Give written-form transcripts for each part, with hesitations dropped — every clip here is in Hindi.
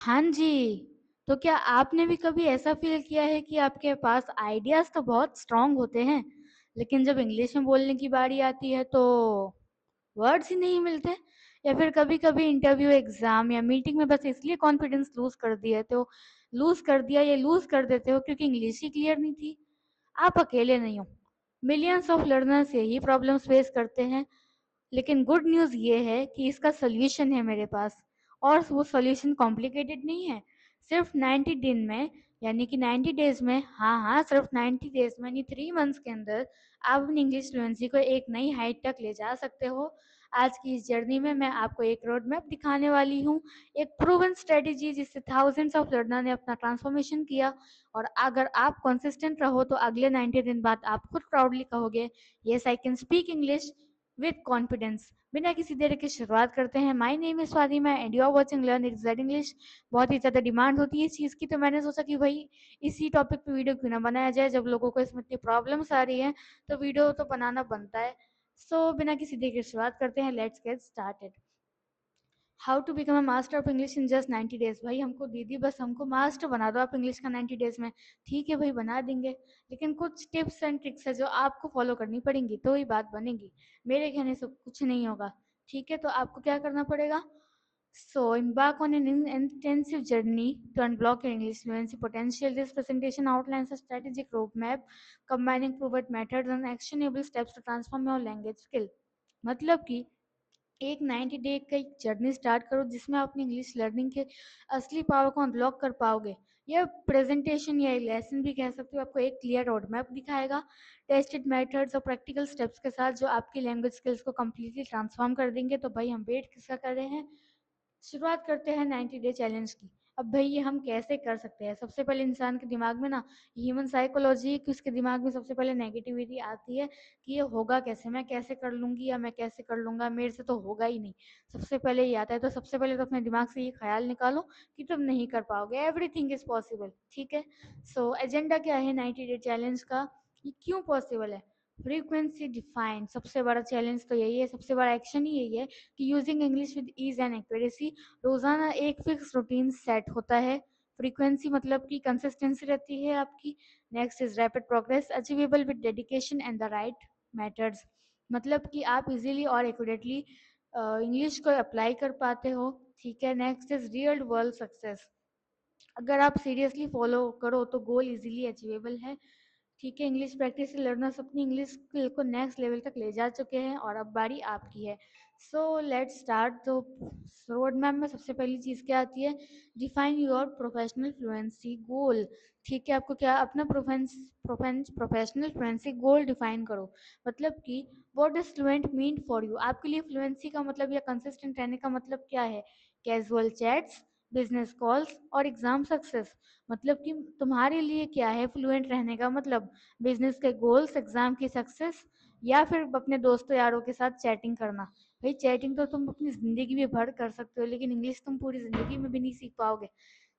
हाँ जी, तो क्या आपने भी कभी ऐसा फ़ील किया है कि आपके पास आइडियाज़ तो बहुत स्ट्रॉन्ग होते हैं, लेकिन जब इंग्लिश में बोलने की बारी आती है तो वर्ड्स ही नहीं मिलते? या फिर कभी-कभी इंटरव्यू, एग्ज़ाम या मीटिंग में बस इसलिए कॉन्फिडेंस लूज़ कर दिया या लूज़ कर देते हो क्योंकि इंग्लिश ही क्लियर नहीं थी? आप अकेले नहीं हो। मिलियंस ऑफ लर्नर्स यही प्रॉब्लम्स फेस करते हैं। लेकिन गुड न्यूज़ ये है कि इसका सॉल्यूशन है मेरे पास और वो सॉल्यूशन कॉम्प्लिकेटेड नहीं है। सिर्फ 90 दिन में यानी कि 90 डेज़ में हाँ, सिर्फ 90 डेज़ में यानी 3 मंथ्स के अंदर आप अपनी इंग्लिश फ्लुएंसी को एक नई हाइट तक ले जा सकते हो। आज की इस जर्नी में मैं आपको एक रोड मैप दिखाने वाली हूँ, एक प्रूवन स्ट्रेटेजी जिससे थाउज़ेंड्स ऑफ लर्नर ने अपना ट्रांसफॉर्मेशन किया और अगर आप कंसिस्टेंट रहो तो अगले 90 दिन बाद आप खुद प्राउडली कहोगे, "yes I can speak English with confidence". बिना किसी देर की शुरुआत करते हैं। My name is Swatima and you are watching learn it English. बहुत ही ज़्यादा डिमांड होती है इस चीज़ की, तो मैंने सोचा कि भाई इसी टॉपिक पे वीडियो क्यों ना बनाया जाए। जब लोगों को इसमें इतनी प्रॉब्लम्स आ रही हैं तो वीडियो तो बनाना बनता है। सो बिना किसी देर की शुरुआत करते हैं। Let's get started. How to become a master of English in just 90 days. भाई हमको दीदी बस हमको मास्टर बना दो आप इंग्लिश का 90 डेज में। ठीक है भाई, बना देंगे, लेकिन कुछ टिप्स एंड ट्रिक्स है जो आपको फॉलो करनी पड़ेंगी तो ही बात बनेगी। मेरे कहने से कुछ नहीं होगा। ठीक है, तो आपको क्या करना पड़ेगा? So embark on an intensive journey to unblock your English fluency potential. This presentation outlines a strategic roadmap combining proven methods and actionable steps to transform your language skill. मतलब कि एक 90 डे का एक जर्नी स्टार्ट करो जिसमें आप अपनी इंग्लिश लर्निंग के असली पावर को अनलॉक कर पाओगे। यह प्रेजेंटेशन या लेसन भी कह सकते हो, आपको एक क्लियर रोड मैप दिखाएगा, टेस्टेड मेथड्स और प्रैक्टिकल स्टेप्स के साथ जो आपकी लैंग्वेज स्किल्स को कम्प्लीटली ट्रांसफॉर्म कर देंगे। तो भाई हम वेट किसका कर रहे हैं? शुरुआत करते हैं 90 डे चैलेंज की। अब भाई ये हम कैसे कर सकते हैं? सबसे पहले इंसान के दिमाग में ना ह्यूमन साइकोलॉजी कि उसके दिमाग में सबसे पहले नेगेटिविटी आती है कि ये होगा कैसे? मैं कैसे कर लूँगी या मैं कैसे कर लूँगा? मेरे से तो होगा ही नहीं। सबसे पहले ये आता है, तो सबसे पहले तो अपने दिमाग से ये ख़्याल निकालो कि तुम नहीं कर पाओगे। एवरीथिंग इज़ पॉसिबल, ठीक है? सो एजेंडा क्या है 90 डे चैलेंज का? ये क्यों पॉसिबल है? फ्रीक्वेंसी डिफाइन, सबसे बड़ा चैलेंज तो यही है, सबसे बड़ा एक्शन ही यही है कि using English with ease and accuracy. रोज़ाना एक फिक्स रूटीन सेट होता है। फ्रीक्वेंसी मतलब कि कंसिस्टेंसी रहती है आपकी। Next is rapid progress achievable with dedication and the right methods. मतलब कि आप इज़िली और एक्यूरेटली इंग्लिश को अप्लाई कर पाते हो, ठीक है? Next is real world success. अगर आप सीरियसली फॉलो करो तो गोल इजीली अचीवेबल है, ठीक है? इंग्लिश प्रैक्टिस से लर्नर्स अपनी इंग्लिश स्किल को नेक्स्ट लेवल तक ले जा चुके हैं और अब बारी आपकी है। So let's start. तो रोड मैप में सबसे पहली चीज़ क्या आती है? डिफाइन योर प्रोफेशनल फ्लुएंसी गोल। ठीक है, आपको क्या अपना प्रोफेशनल फ्लुएंसी गोल डिफाइन करो। मतलब कि what does fluent mean for you? आपके लिए फ्लुएंसी का मतलब या कंसिस्टेंट रहने का मतलब क्या है? कैजुअल चैट्स, बिजनेस कॉल्स और एग्जाम सक्सेस। मतलब कि तुम्हारे लिए क्या है फ्लुएंट रहने का मतलब? बिजनेस के गोल्स, एग्जाम की सक्सेस, या फिर अपने दोस्तों यारों के साथ चैटिंग करना। भाई चैटिंग तो तुम अपनी जिंदगी में भर कर सकते हो, लेकिन इंग्लिश तुम पूरी जिंदगी में भी नहीं सीख पाओगे,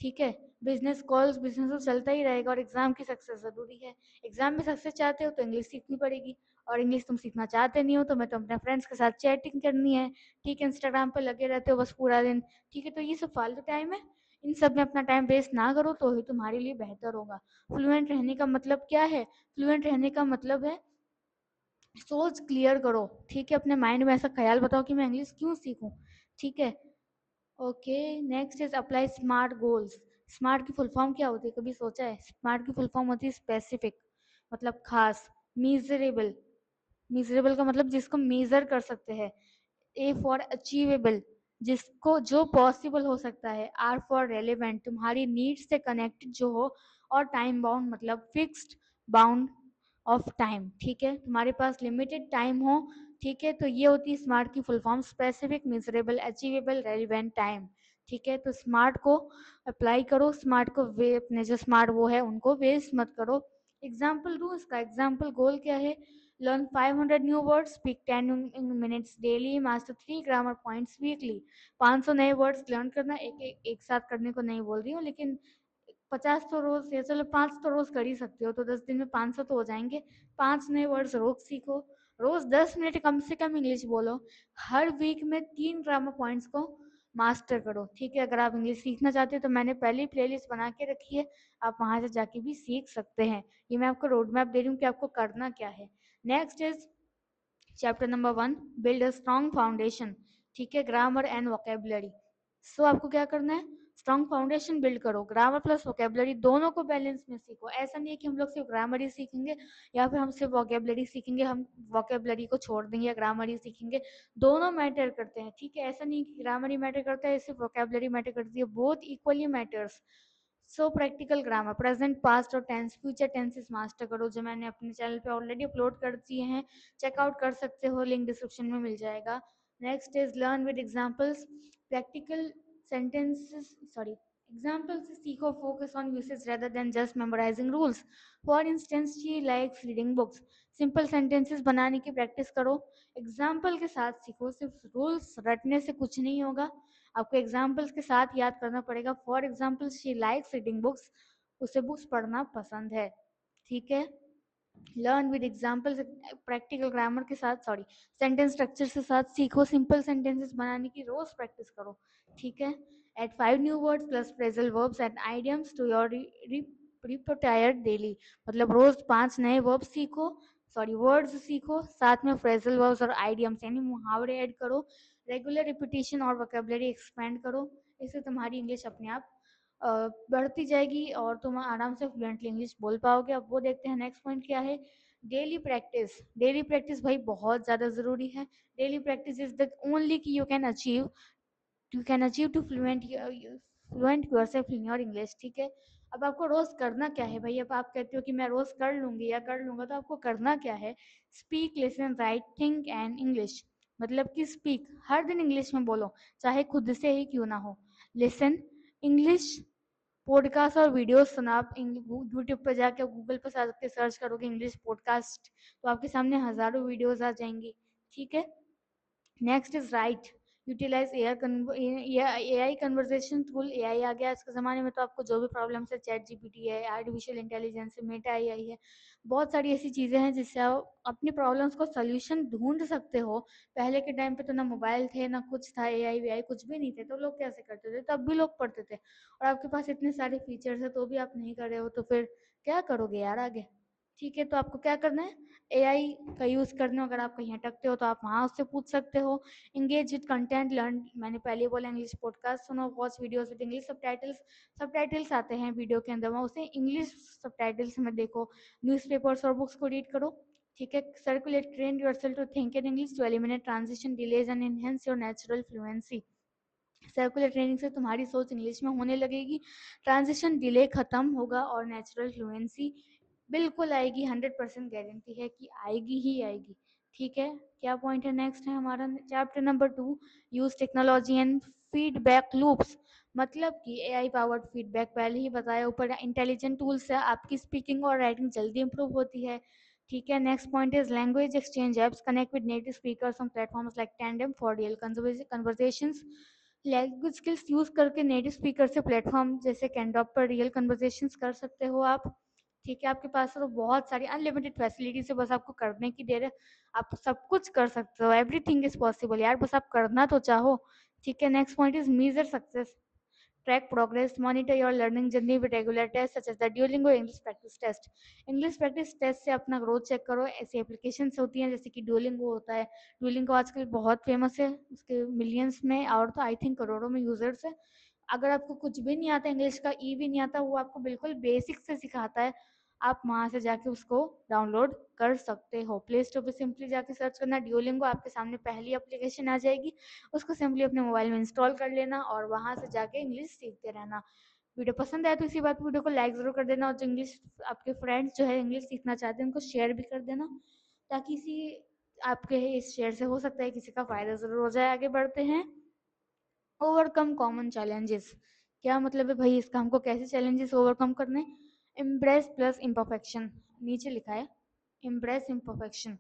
ठीक है? बिजनेस कॉल्स, बिजनेस तो चलता ही रहेगा और एग्जाम की सक्सेस जरूरी है। एग्जाम में सक्सेस चाहते हो तो इंग्लिश सीखनी पड़ेगी, और इंग्लिश तुम सीखना चाहते नहीं हो तो मैं तो अपने फ्रेंड्स के साथ चैटिंग करनी है, ठीक है? इंस्टाग्राम पर लगे रहते हो बस पूरा दिन, ठीक है? तो ये सब फालतू टाइम है, इन सब में अपना टाइम वेस्ट ना करो तो ही तुम्हारे लिए बेहतर होगा। फ्लुएंट रहने का मतलब क्या है? फ्लुएंट रहने का मतलब है सोच क्लियर करो, ठीक है? अपने माइंड में ऐसा ख्याल बताओ कि मैं इंग्लिश क्यों सीखूं, ठीक है? Okay, next is apply smart goals. Smart की फुल फॉर्म क्या होती है, कभी सोचा है? स्मार्ट की फुल फॉर्म होती है स्पेसिफिक, मतलब खास। मीजरेबल, मीजरेबल का मतलब जिसको मेजर कर सकते हैं। ए फॉर अचीवेबल, जिसको जो पॉसिबल हो सकता है। आर फॉर रेलिवेंट, तुम्हारी नीड्स से कनेक्टेड जो हो। और टाइम बाउंड मतलब फिक्स्ड बाउंड ऑफ टाइम, ठीक है? तुम्हारे पास लिमिटेड टाइम हो, ठीक है? तो ये होती है स्मार्ट की full form, specific, measurable, achievable, relevant, time, ठीक है? तो स्मार्ट को अप्लाई करो, स्मार्ट को वे अपने जो स्मार्ट वो है उनको वेस्ट मत करो। एग्जाम्पल दूं इसका? एग्जाम्पल गोल क्या है? लर्न 500 न्यू वर्ड्स, स्पीक 10 इन minutes daily, master 3 grammar points weekly. 500 नए वर्ड्स लर्न करना, एक साथ करने को नहीं बोल रही हूँ, लेकिन 50 तो रोज या चलो 5 तो रोज कर ही सकते हो, तो 10 दिन में 500 तो हो जाएंगे। 5 नए वर्ड्स रोज सीखो, रोज 10 मिनट कम से कम इंग्लिश बोलो, हर वीक में 3 ग्रामर पॉइंट्स को मास्टर करो, ठीक है। अगर आप इंग्लिश सीखना चाहते हो तो मैंने पहले ही प्लेलिस्ट बना के रखी है, आप वहाँ से जाके भी सीख सकते हैं। ये मैं आपको रोड मैप दे रही हूँ कि आपको करना क्या है। Next is chapter number 1, build a strong foundation, ठीक है, ग्रामर एंड वोकेबलरी। सो आपको क्या करना है, स्ट्रॉन्ग फाउंडेशन बिल्ड करो, ग्रामर प्लस वोकेबलरी दोनों को बैलेंस में सीखो। ऐसा नहीं है कि हम लोग सिर्फ ग्रामर ही सीखेंगे या फिर हम सिर्फ वोकेबलरी सीखेंगे, हम वोकेबलरी को छोड़ देंगे या ग्रामर ही सीखेंगे। दोनों मैटर करते हैं, ठीक है। ऐसा नहीं कि ग्रामर ही मैटर करता है, सिर्फ वोकेबलरी मैटर करती है, बोथ इक्वली मैटर्स। सो प्रैक्टिकल ग्रामर, प्रेजेंट, पास्ट और टेंस, फ्यूचर टेंसेस मास्टर करो, जो मैंने अपने चैनल पे ऑलरेडी अपलोड कर दिए हैं, चेकआउट कर सकते हो, लिंक डिस्क्रिप्शन में मिल जाएगा। Next is learn with examples, practical sentences, sorry, examples से सीखो, focus on usage rather than just memorizing rules. For instance, she likes reading books. Simple sentences बनाने की प्रैक्टिस करो, एग्जाम्पल के साथ सीखो, सिर्फ रूल्स रटने से कुछ नहीं होगा, आपको एग्जाम्पल्स के साथ याद करना पड़ेगा। For example, she likes reading books, उसे बुक्स पढ़ना पसंद है, ठीक है। Learn with examples, practical grammar के साथ, सॉरी, सेंटेंस स्ट्रक्चर के साथ सीखो, सिंपल सेंटेंसेस बनाने की रोज प्रैक्टिस करो, ठीक है। Add 5 new words plus phrasal verbs and idioms to your repertoire daily, मतलब रोज 5 नए वर्ब्स सीखो, सॉरी वर्ड्स सीखो, साथ में फ्रेजल वर्ब्स और आइडियम्स यानी मुहावरे ऐड करो, रेगुलर रिपीटिशन और वोकेबलरी एक्सपेंड करो। इससे तुम्हारी इंग्लिश अपने आप बढ़ती जाएगी और तुम आराम से फ्लुएंटली इंग्लिश बोल पाओगे। अब वो देखते हैं नेक्स्ट पॉइंट क्या है, डेली प्रैक्टिस। डेली प्रैक्टिस भाई बहुत ज़्यादा ज़रूरी है। Daily practice is the only key you can achieve to fluent yourself in your English, ठीक है। अब आपको रोज करना क्या है भाई, अब आप कहते हो कि मैं रोज कर लूंगी या कर लूंगा, तो आपको करना क्या है, speak, listen, right, think and English, मतलब कि स्पीक, हर दिन इंग्लिश में बोलो, चाहे खुद से ही क्यों ना हो। लिसन, इंग्लिश पॉडकास्ट और वीडियोस सुना, आप यूट्यूब पर जाकर गूगल पर जाके सर्च करोगे इंग्लिश पॉडकास्ट, तो आपके सामने हजारों वीडियोस आ जाएंगी, ठीक है। Next is right, utilize AI conversation tool. AI आ गया आज के ज़माने में, तो आपको जो भी प्रॉब्लम है, चैट जीपीटी है, आर्टिफिशियल इंटेलिजेंस है, मेटा एआई है, बहुत सारी ऐसी चीज़ें हैं जिससे आप अपनी प्रॉब्लम्स को सोल्यूशन ढूंढ सकते हो। पहले के टाइम पे तो ना मोबाइल थे ना कुछ था, एआई वीआई कुछ भी नहीं थे, तो लोग कैसे करते थे, तब भी लोग पढ़ते थे। और आपके पास इतने सारे फीचर्स है तो भी आप नहीं कर रहे हो, तो फिर क्या करोगे यार आगे, ठीक है। तो आपको क्या करना है, एआई का यूज करना, अगर आप कहीं अटकते हो तो आप वहां उससे पूछ सकते हो। इंगेज विद कंटेंट, लर्न, मैंने पहले ही बोला, इंग्लिश पॉडकास्ट सुनो, watch videos with English subtitles, subtitles आते हैं वीडियो के अंदर, वहाँ उसे इंग्लिश सबटाइटल्स में देखो। न्यूज़पेपर्स और बुक्स को रीड करो, ठीक है। Circulate, train yourself to think in English to eliminate transition delays and enhance your natural fluency. Circular training से तुम्हारी सोच इंग्लिश में होने लगेगी, ट्रांजिशन डिले खत्म होगा और नेचुरल फ्लुएंसी बिल्कुल आएगी, 100% गारंटी है कि आएगी ही आएगी, ठीक है। क्या पॉइंट है, नेक्स्ट है हमारा chapter number 2, use technology and feedback loops, मतलब कि एआई पावर्ड फीडबैक, पहले ही बताया ऊपर, इंटेलिजेंट टूल से आपकी स्पीकिंग और राइटिंग जल्दी इंप्रूव होती है, ठीक है। Next point is language exchange apps, connect with native speakers on platforms like tandem for real conversations. Language skills use करके नेटिव स्पीकर से प्लेटफॉर्म जैसे कैनडॉप पर रियल कन्वर्सेशंस कर सकते हो आप, ठीक है। आपके पास तो बहुत सारी अनलिमिटेड फैसिलिटीज है, बस आपको करने की देर है, आप सब कुछ कर सकते हो, एवरीथिंग इज पॉसिबल यार, बस आप करना तो चाहो, ठीक है। Next point is major success, track progress, monitor your learning journey with regular tests such as the Duolingo English practice test. English practice test से अपना ग्रोथ चेक करो, ऐसी एप्लीकेशंस होती हैं जैसे कि Duolingo होता है, Duolingo आजकल बहुत फेमस है, उसके मिलियंस में और तो आई थिंक करोड़ों में यूजर्स है। अगर आपको कुछ भी नहीं आता, इंग्लिश का ई भी नहीं आता, वो आपको बिल्कुल बेसिक से सिखाता है, आप वहां से जाके उसको डाउनलोड कर सकते हो। प्ले स्टोर पे सिंपली जाके सर्च करना Duolingo, आपके सामने पहली एप्लीकेशन आ जाएगी, उसको सिंपली अपने मोबाइल में इंस्टॉल कर लेना और वहां से जाके इंग्लिश सीखते रहना। वीडियो पसंद आया तो इसी बात वीडियो को लाइक जरूर कर देना, और जो इंग्लिश आपके फ्रेंड्स जो है इंग्लिश सीखना चाहते हैं उनको शेयर भी कर देना, ताकि इसी आपके इस शेयर से हो सकता है किसी का फायदा जरूर हो जाए। आगे बढ़ते हैं, ओवरकम कॉमन चैलेंजेस, क्या मतलब है भाई इसका, हमको कैसे चैलेंजेस ओवरकम करने, इम्प्रेस प्लस इम्परफेक्शन, नीचे लिखा है इम्प्रेस इम्परफेक्शन,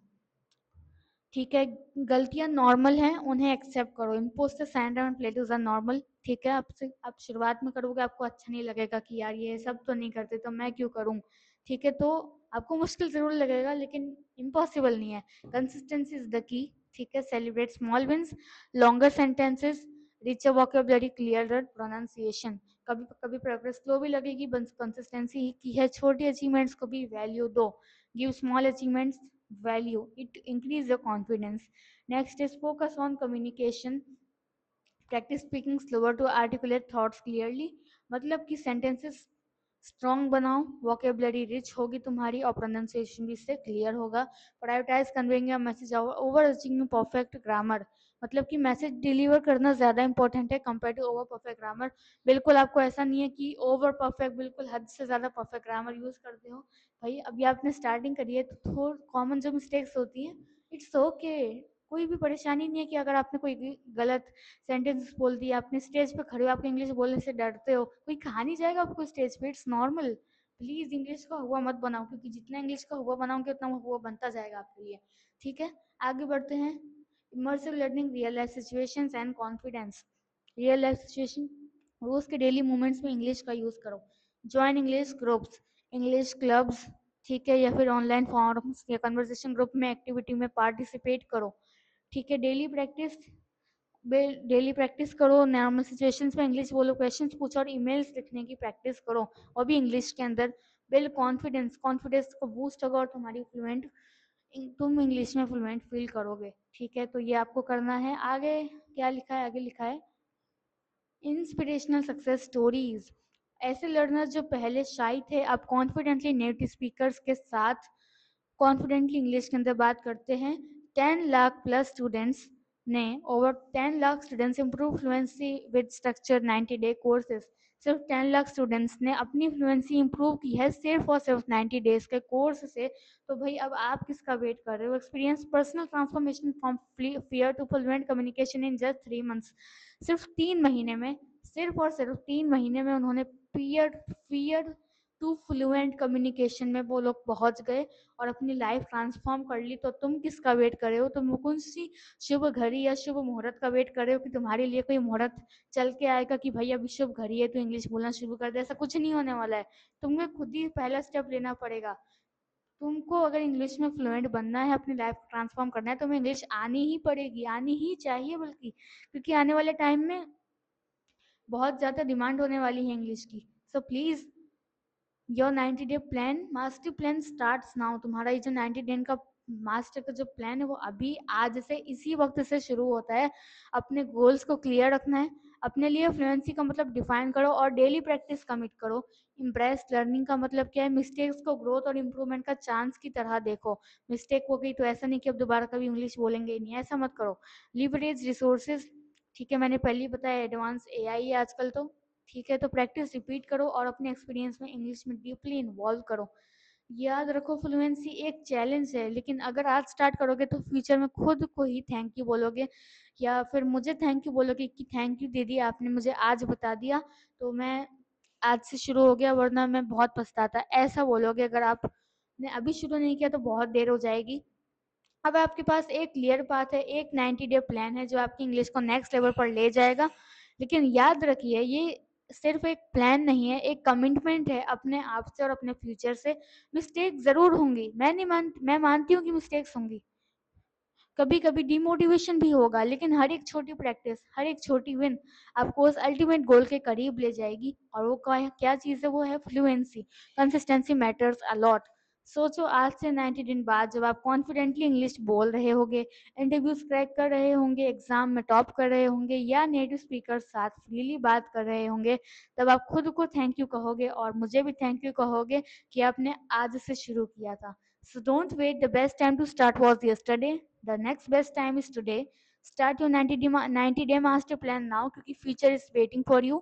ठीक है। गलतियां नॉर्मल हैं, उन्हें एक्सेप्ट करो, इम्पोज से sand and plateaus are normal, ठीक है। आपसे आप शुरुआत में करोगे आपको अच्छा नहीं लगेगा कि यार ये सब तो नहीं करते तो मैं क्यों करूं, ठीक है। तो आपको मुश्किल जरूर लगेगा लेकिन इम्पॉसिबल नहीं है। कंसिस्टेंसी इज द की, ठीक है। Celebrate small wins, longer sentences, rich vocabulary, clear pronunciation. कभी कभी प्रोग्रेस स्लो भी लगेगी, बस कंसिस्टेंसी की है। छोटी अचीवमेंट्स को भी वैल्यू दो, give small achievements value, it increase your confidence. Next is focus on communication, practice speaking slower to articulate thoughts clearly. मतलब कि सेंटेंसेस स्ट्रॉन्ग बनाओ, वोकेबलरी रिच होगी तुम्हारी और प्रोनाउंसिएशन भी इससे क्लियर होगा। Prioritize conveying your message over achieving perfect grammar. मतलब कि मैसेज डिलीवर करना ज्यादा इंपॉर्टेंट है compare to over perfect grammar. बिल्कुल आपको ऐसा नहीं है कि ओवर परफेक्ट, बिल्कुल हद से ज्यादा परफेक्ट ग्रामर यूज करते हो। भाई अभी आपने स्टार्टिंग करी है तो थोड़ी कॉमन जो मिस्टेक्स होती है, इट्स ओके। कोई भी परेशानी नहीं है कि अगर आपने कोई गलत सेंटेंस बोल दिया, अपने स्टेज पे खड़े हो, आपके इंग्लिश बोलने से डरते हो, कोई कहा नहीं जाएगा आपको स्टेज पे, इट्स नॉर्मल। प्लीज इंग्लिश का हुआ मत बनाओ, क्योंकि जितना इंग्लिश का हुआ बनाओगे उतना वो हुआ बनता जाएगा आपके लिए। ठीक है, आगे बढ़ते हैं। Immersive learning, real life situations and confidence. Real life situation, रोज के डेली मूवमेंट्स में इंग्लिश का यूज करो। Join English groups, English clubs, ठीक है, या फिर ऑनलाइन फॉरम्स या कन्वर्सेशन ग्रुप में एक्टिविटी में पार्टिसिपेट करो। ठीक है, डेली प्रैक्टिस करो, नॉर्मल सिचुएशंस में इंग्लिश बोलो, क्वेश्चंस पूछो और ईमेल्स लिखने की प्रैक्टिस करो, और भी इंग्लिश के अंदर। बिल्ड कॉन्फिडेंस, कॉन्फिडेंस को बूस्ट होगा और तुम इंग्लिश में फ्लुएंट फील करोगे। ठीक है, तो ये आपको करना है। आगे क्या लिखा है, आगे लिखा है इंस्पिरेशनल सक्सेस स्टोरीज। ऐसे लर्नर्स जो पहले शाई थे, अब कॉन्फिडेंटली नेटिव स्पीकर्स के साथ कॉन्फिडेंटली इंग्लिश के अंदर बात करते हैं। 10 लाख प्लस स्टूडेंट्स ने, over 10 lakh students improve fluency with structure 90 day courses. सिर्फ 10 लाख स्टूडेंट्स ने अपनी फ्लुएंसी इंप्रूव की है सिर्फ और सिर्फ 90 डेज के कोर्स से। तो भाई अब आप किसका वेट कर रहे हो? Experience personal transformation from fear to fluent communication in just 3 months. सिर्फ 3 महीने में, सिर्फ और सिर्फ 3 महीने में उन्होंने फियर टू फ्लुएंट कम्युनिकेशन में वो लोग पहुंच गए और अपनी लाइफ ट्रांसफॉर्म कर ली। तो तुम किसका वेट कर रहे हो? तुम कौन सी शुभ घड़ी या शुभ मुहूर्त का वेट कर रहे हो कि तुम्हारे लिए कोई मुहूर्त चल के आएगा कि भाई अभी शुभ घड़ी है तो इंग्लिश बोलना शुरू कर दे? ऐसा कुछ नहीं होने वाला है। तुम्हें खुद ही पहला स्टेप लेना पड़ेगा। तुमको अगर इंग्लिश में फ्लुएंट बनना है, अपनी लाइफ ट्रांसफॉर्म करना है, तो तुम्हें इंग्लिश आनी ही पड़ेगी, आनी ही चाहिए बल्कि, क्योंकि आने वाले टाइम में बहुत ज्यादा डिमांड होने वाली है इंग्लिश की। So please, your 90 day plan, master plan starts now. तुम्हारा ये जो 90 दिन का मास्टर का जो प्लान है वो अभी आज से इसी वक्त से शुरू होता है। अपने गोल्स को क्लियर रखना है, अपने लिए फ्लुएंसी का मतलब डिफाइन करो और डेली प्रैक्टिस कमिट करो। इम्प्रेस लर्निंग का मतलब क्या है? मिस्टेक्स को ग्रोथ और इम्प्रूवमेंट का चांस की तरह देखो। मिस्टेक हो गई तो ऐसा नहीं कि अब दोबारा कभी इंग्लिश बोलेंगे ही नहीं, ऐसा मत करो। लिवरेज रिसोर्सेज, ठीक है, मैंने पहले ही बताया एडवांस एआई है आजकल तो। ठीक है, तो प्रैक्टिस रिपीट करो और अपने एक्सपीरियंस में इंग्लिश में डीपली इन्वॉल्व करो। याद रखो, फ्लुएंसी एक चैलेंज है, लेकिन अगर आज स्टार्ट करोगे तो फ्यूचर में खुद को ही थैंक यू बोलोगे, या फिर मुझे थैंक यू बोलोगे कि थैंक यू दीदी, आपने मुझे आज बता दिया तो मैं आज से शुरू हो गया, वरना मैं बहुत पछताता। ऐसा बोलोगे। अगर आपने अभी शुरू नहीं किया तो बहुत देर हो जाएगी। अब आपके पास एक क्लियर पाथ है, एक 90 डे प्लान है जो आपकी इंग्लिश को नेक्स्ट लेवल पर ले जाएगा। लेकिन याद रखिए, ये सिर्फ एक प्लान नहीं है, एक कमिटमेंट है अपने आप से और अपने फ्यूचर से। मिस्टेक जरूर होंगी, मैं मानती हूँ कि मिस्टेक्स होंगी, कभी कभी डिमोटिवेशन भी होगा, लेकिन हर एक छोटी प्रैक्टिस, हर एक छोटी विन आपको उस अल्टीमेट गोल के करीब ले जाएगी। और वो क्या चीज है? वो है फ्लुएंसी। Consistency matters a lot. सोचो, आज से 90 दिन बाद जब आप कॉन्फिडेंटली इंग्लिश बोल रहे होंगे, इंटरव्यूज क्रैक कर रहे होंगे, एग्जाम में टॉप कर रहे होंगे, या नेटिव स्पीकर साथ फ्रीली बात कर रहे होंगे, तब आप खुद को थैंक यू कहोगे और मुझे भी थैंक यू कहोगे कि आपने आज से शुरू किया था। So don't wait. The best time to start was yesterday. The next best time is today. Start your 90 day master plan now, क्योंकि future is waiting for you.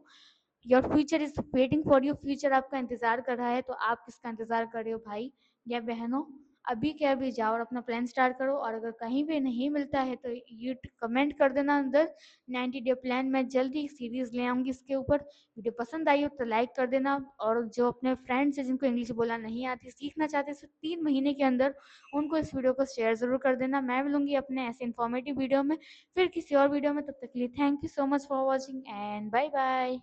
Your future is waiting for you. Future आपका इंतजार कर रहा है, तो आप किसका इंतजार कर रहे हो भाई या बहनों? अभी के अभी जाओ और अपना प्लान स्टार्ट करो। और अगर कहीं भी नहीं मिलता है तो यू कमेंट कर देना अंदर 90 डे प्लान। मैं जल्दी सीरीज ले आऊंगी इसके ऊपर। वीडियो पसंद आई हो तो लाइक कर देना, और जो अपने फ्रेंड्स हैं जिनको इंग्लिश बोलना नहीं आती, सीखना चाहते सिर्फ 3 महीने के अंदर, उनको इस वीडियो को शेयर जरूर कर देना। मैं मिलूंगी अपने ऐसे इन्फॉर्मेटिव वीडियो में फिर किसी और वीडियो में। तब तक के लिए thank you so much for watching and bye bye.